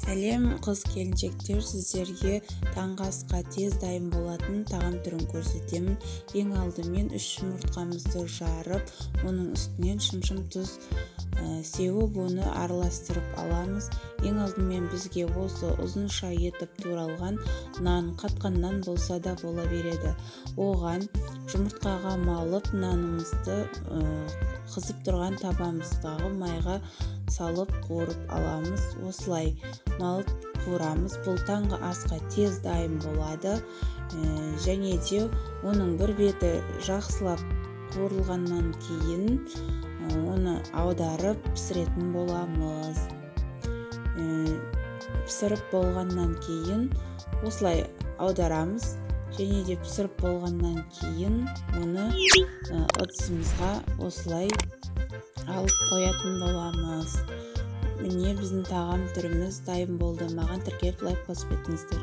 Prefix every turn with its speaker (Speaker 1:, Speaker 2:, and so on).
Speaker 1: Сәлем қыз-келіншектер, сіздерге таңғы асқа тез дайын болатын тағам түрін көрсетемін. Ең алдымен 3 жұмыртқамызды жарып, оның үстінен шым-шым тұз сеуіп, оны араластырып аламыз. Ең алдымен бізге осы ұзынша етіп туралған нан, қатқан нан болса да бола береді. Оған жұмыртқаға малып, нанымызды қызып тұрған табамыздағы майға салып қуырып аламыз. Осылай малып қуырамыз. Бұл таңғы асқа тез дайын болады. Және де оның бір беті жақсылап қуырылғаннан кейін оны аударып пісіретін боламыз. Пісіріп болғаннан кейін осылай аударамыз. Және де пісіріп болғаннан кейін оны ыдысымызға осылай алып қоятын боламыз. Міне біздің тағам түріміз дайын болды. Маған тіркеліп лайк басып кетіңіздер.